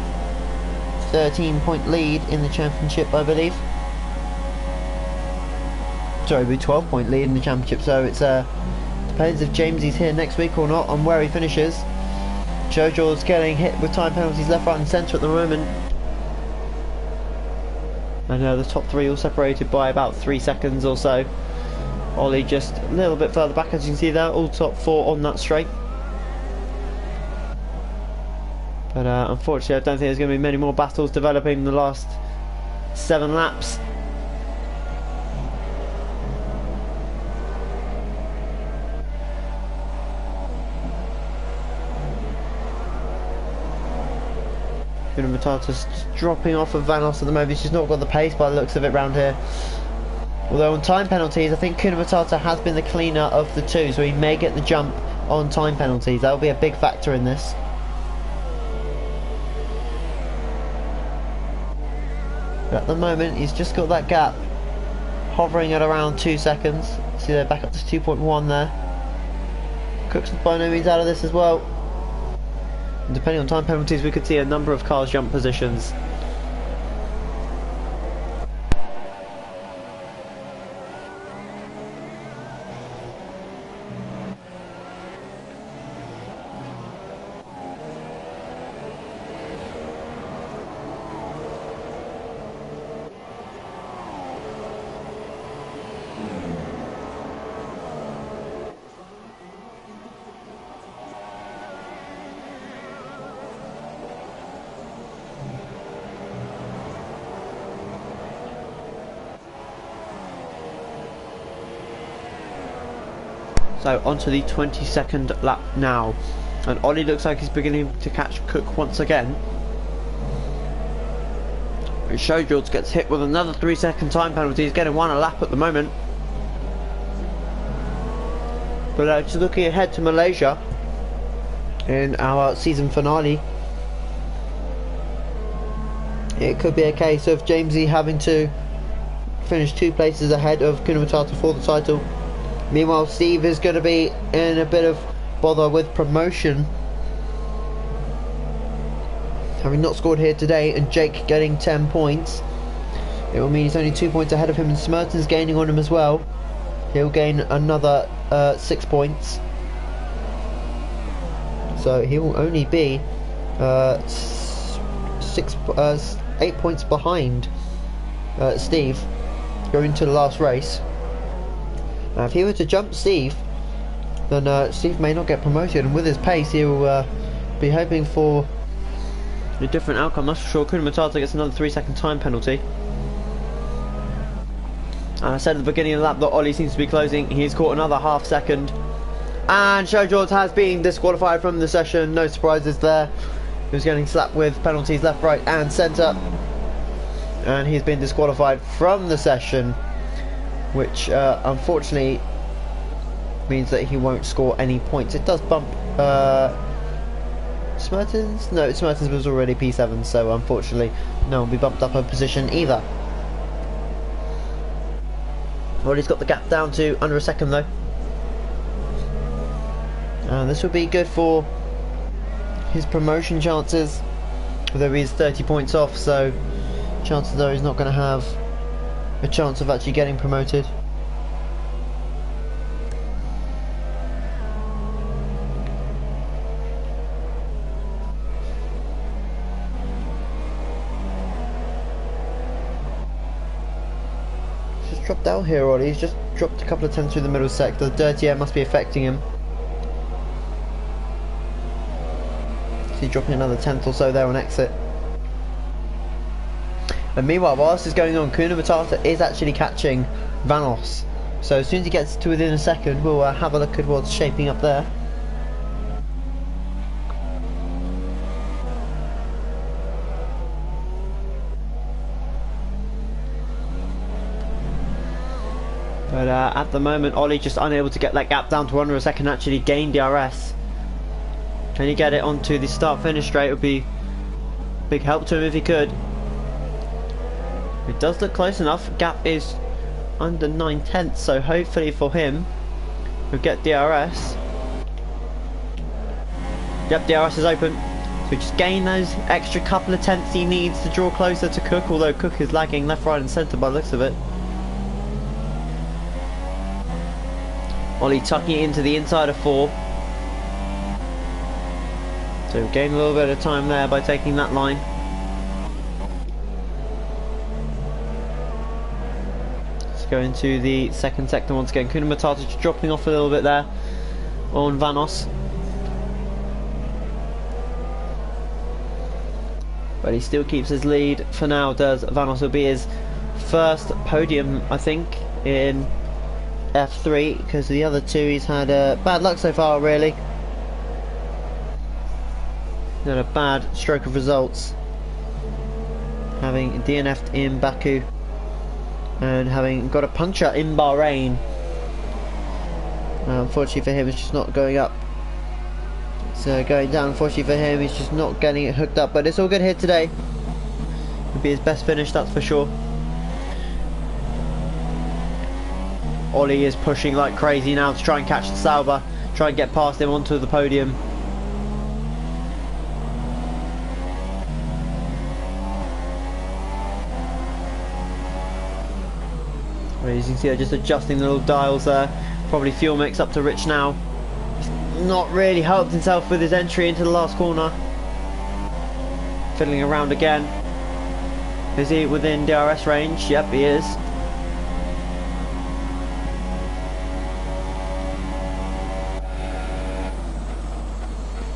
13-point lead in the championship, I believe. Sorry, it'll be 12-point lead in the championship. So it's depends if Jamesy's here next week or not on where he finishes. Jojo's getting hit with time penalties left, right and centre at the moment. And the top three all separated by about 3 seconds or so. Ollie just a little bit further back, as you can see there, all top four on that straight. But unfortunately I don't think there's going to be many more battles developing in the last 7 laps. Kuna Matata's dropping off of Vanos at the moment. She's not got the pace by the looks of it round here. Although on time penalties, I think Kuna Matata has been the cleaner of the two, so he may get the jump on time penalties. That will be a big factor in this. But at the moment, he's just got that gap hovering at around 2 seconds. See, they're back up to 2.1 there. Cook's by no means out of this as well. And depending on time penalties, we could see a number of cars jump positions. So onto the 22nd lap now, and Ollie looks like he's beginning to catch Cook once again. Showjords gets hit with another 3-second time penalty. He's getting 1 a lap at the moment. But just looking ahead to Malaysia in our season finale, it could be a case of Jamesy having to finish 2 places ahead of Kuna Matata for the title. Meanwhile, Steve is going to be in a bit of bother with promotion, having not scored here today, and Jake getting 10 points. It will mean he's only 2 points ahead of him, and Smerton's gaining on him as well. He'll gain another 6 points. So he will only be 8 points behind Steve going to the last race. Now if he were to jump Steve, then Steve may not get promoted, and with his pace he'll be hoping for a different outcome, that's for sure. Kuna Matata gets another 3-second time penalty. And I said at the beginning of the lap that Ollie seems to be closing. He's caught another half second, and Showjords has been disqualified from the session. No surprises there. He was getting slapped with penalties left, right and centre, and he's been disqualified from the session, which unfortunately means that he won't score any points. It does bump Smertens? No, Smertens was already P7, so unfortunately no one will be bumped up a position either. Well, he's got the gap down to under a second though. This would be good for his promotion chances, although he's 30 points off, so chances are he's not going to have a chance of actually getting promoted. He's just dropped out here already. He's just dropped a couple of tenths through the middle sector. The dirty air must be affecting him. He's dropping another tenth or so there on exit. And meanwhile, while this is going on, Kuna Matata is actually catching Vanos. So as soon as he gets to within a second, we'll have a look at what's shaping up there. But at the moment, Ollie just unable to get that gap down to under a second, actually gain DRS. Can he get it onto the start-finish straight? It would be big help to him if he could. It does look close enough. Gap is under 9/10, so hopefully for him, we'll get DRS. Yep, DRS is open. So just gain those extra couple of tenths he needs to draw closer to Cook, although Cook is lagging left, right and centre by the looks of it. Ollie tucking it into the inside of 4. So gain a little bit of time there by taking that line. Let's go into the second sector once again. Kuna Matata just dropping off a little bit there on Vanos. But he still keeps his lead for now, does Vanos. Will be his first podium, I think, in F3, because the other two he's had bad luck so far, really. He's had a bad stroke of results, having DNF'd in Baku and having got a puncture in Bahrain. Unfortunately for him, it's just not going up. So going down, unfortunately for him, he's just not getting it hooked up. But it's all good here today. It'll be his best finish, that's for sure. Ollie is pushing like crazy now to try and catch the Sauber, try and get past him onto the podium. Well, as you can see, they're just adjusting the little dials there. Probably fuel mix up to Rich now. He's not really helped himself with his entry into the last corner. Fiddling around again. Is he within DRS range? Yep, he is.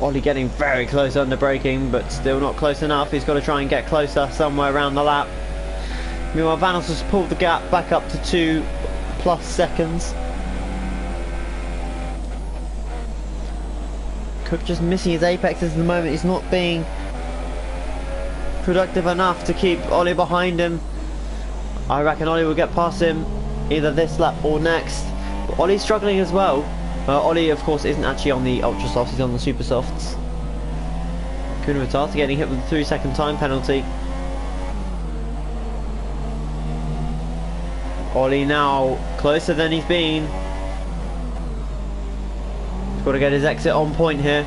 Ollie getting very close under braking, but still not close enough. He's got to try and get closer somewhere around the lap. Meanwhile, Vanos has pulled the gap back up to 2+ seconds. Cook just missing his apexes at the moment. He's not being productive enough to keep Ollie behind him. I reckon Ollie will get past him either this lap or next. But Ollie's struggling as well. Ollie, of course, isn't actually on the ultra softs, he's on the super softs. Kuna Matata getting hit with a 3-second time penalty. Ollie now closer than he's been. He's got to get his exit on point here.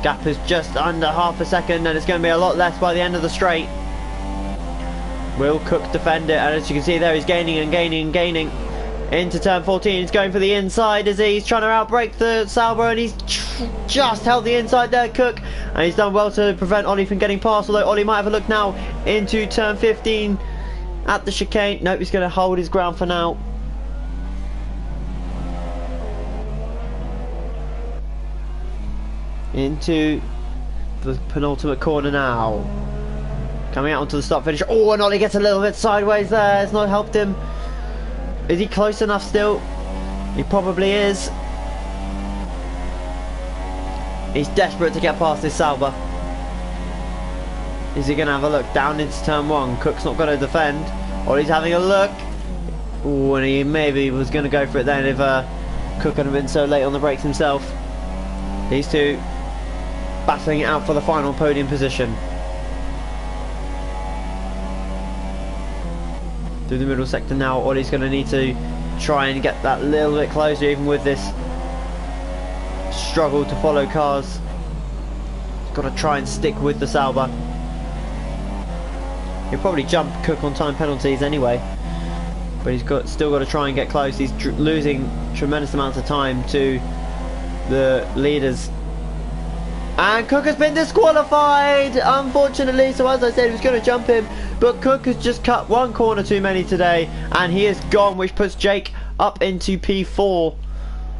Gap is just under half a second, and it's going to be a lot less by the end of the straight. Will Cook defend it? And as you can see there, he's gaining and gaining and gaining. Into turn 14, he's going for the inside as he's trying to outbrake the Sauber, and he's just held the inside there, Cook, and he's done well to prevent Ollie from getting past, although Ollie might have a look now into turn 15 at the chicane. Nope, he's going to hold his ground for now. Into the penultimate corner now. Coming out onto the start finish. Oh, and Ollie gets a little bit sideways there. It's not helped him. Is he close enough still? He probably is. He's desperate to get past this Sauber. Is he going to have a look down into turn 1? Cook's not going to defend. Ollie's having a look. Ooh, and he maybe was going to go for it then if Cook hadn't been so late on the brakes himself. These two battling it out for the final podium position. Through the middle sector now, Ollie's going to need to try and get that little bit closer, even with this struggle to follow cars. He's got to try and stick with the Sauber. He'll probably jump Cook on time penalties anyway, but he's still got to try and get close. He's losing tremendous amounts of time to the leaders. And Cook has been disqualified, unfortunately. So as I said, he was going to jump him, but Cook has just cut one corner too many today, and he is gone, which puts Jake up into P4.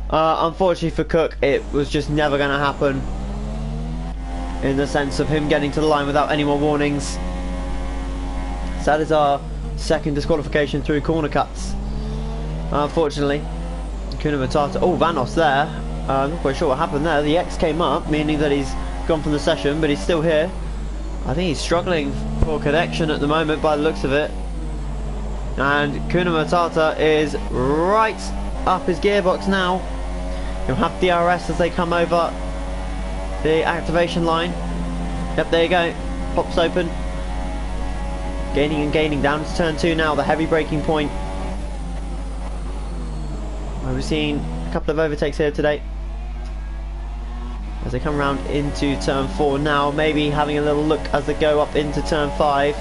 Unfortunately for Cook, it was just never going to happen, in the sense of him getting to the line without any more warnings. So that is our second disqualification through corner cuts. Unfortunately, Kuna Matata. Oh, Vanos there. I'm not quite sure what happened there. The X came up, meaning that he's gone from the session, but he's still here. I think he's struggling for connection at the moment by the looks of it. And Kuna Matata is right up his gearbox now. He'll have DRS as they come over the activation line. Yep, there you go. Pops open. Gaining and gaining down to turn 2 now, the heavy braking point. We've seen a couple of overtakes here today. As they come around into turn 4 now, maybe having a little look as they go up into turn 5.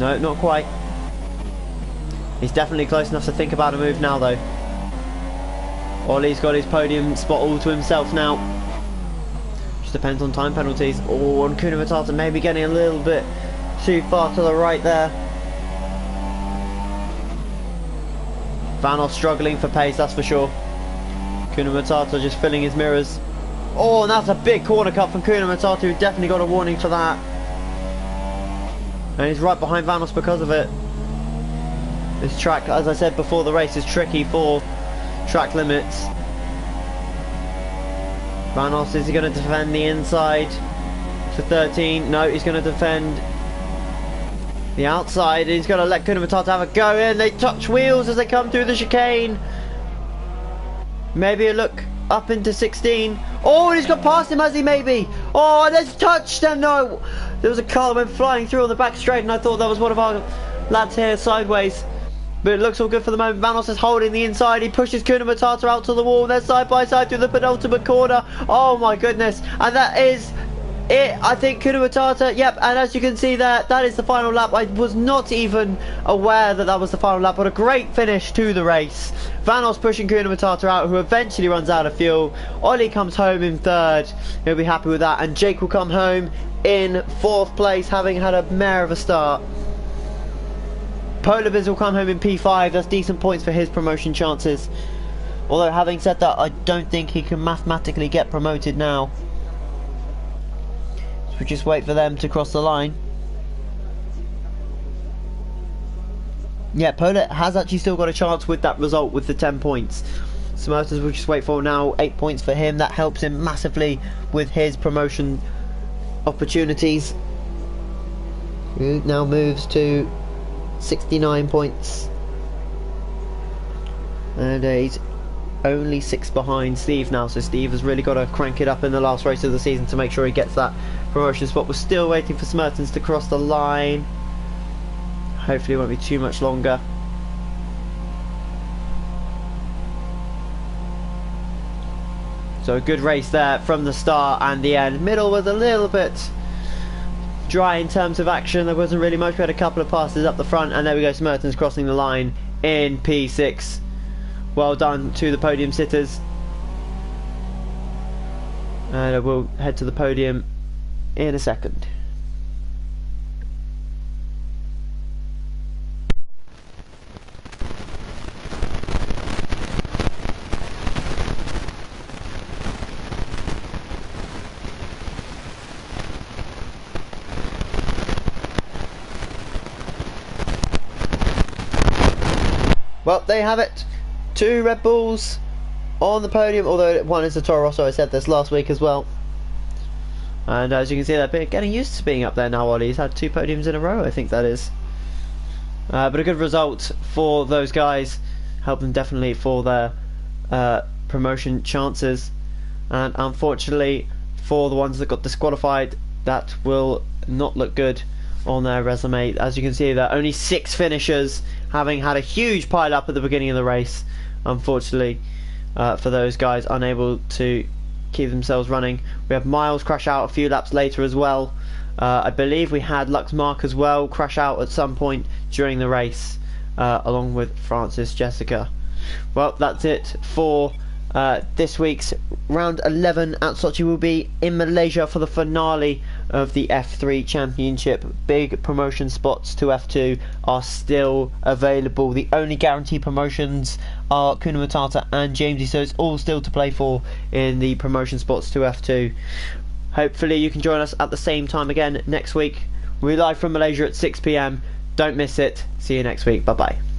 No, not quite. He's definitely close enough to think about a move now though. Ollie's got his podium spot all to himself now. Just depends on time penalties. Oh, and Kuna Matata maybe getting a little bit too far to the right there. Vanos struggling for pace, that's for sure. Kuna Matata just filling his mirrors. Oh, and that's a big corner cut from Kuna Matata, who definitely got a warning for that. And he's right behind Vanos because of it. This track, as I said before the race, is tricky for track limits. Vanos, is he going to defend the inside to 13? No, he's going to defend the outside. He's going to let Kuna Matata have a go in. They touch wheels as they come through the chicane. Maybe a look up into 16. Oh, and he's got past him, has he? Maybe. Oh, and there's touched. And no, there was a car that went flying through on the back straight, and I thought that was one of our lads here sideways. But it looks all good for the moment. Vanos is holding the inside. He pushes Kuna Matata out to the wall. They're side by side through the penultimate corner. Oh my goodness. And that is it. I think Kuna Matata, yep. And as you can see there, that is the final lap. I was not even aware that that was the final lap. But a great finish to the race. Vanos pushing Kuna Matata out, who eventually runs out of fuel. Ollie comes home in 3rd. He'll be happy with that. And Jake will come home in 4th place, having had a mare of a start. Polar Biz will come home in P5. That's decent points for his promotion chances. Although, having said that, I don't think he can mathematically get promoted now. So we just wait for them to cross the line. Yeah, Polar has actually still got a chance with that result, with the 10 points. Smarters will just wait for now. 8 points for him. That helps him massively with his promotion opportunities. He now moves to 69 points, and he's only 6 behind Steve now, so Steve has really got to crank it up in the last race of the season to make sure he gets that promotion spot. We're still waiting for Smertens to cross the line. Hopefully it won't be too much longer. So a good race there from the start and the end. Middle was a little bit dry in terms of action. There wasn't really much. We had a couple of passes up the front, and there we go, Smertens crossing the line in P6. Well done to the podium sitters. And we'll head to the podium in a second. Well, there you have it. 2 Red Bulls on the podium, although one is a Toro Rosso. I said this last week as well. And as you can see, they're getting used to being up there now. Ollie's had 2 podiums in a row, I think that is. But a good result for those guys. Help them definitely for their promotion chances. And unfortunately, for the ones that got disqualified, that will not look good on their resume. As you can see, there are only 6 finishers, having had a huge pile up at the beginning of the race. Unfortunately, for those guys unable to keep themselves running. We have Miles crash out a few laps later as well. I believe we had Lux Mark as well crash out at some point during the race, along with Francis Jessica. Well, that's it for this week's round 11 at Sochi. Will be in Malaysia for the finale of the F3 Championship. Big promotion spots to F2 are still available. The only guaranteed promotions are Kuna Matata and Jamesy, so it's all still to play for in the promotion spots to F2. Hopefully you can join us at the same time again next week We're live from Malaysia at 6 p.m. Don't miss it. See you next week. Bye bye.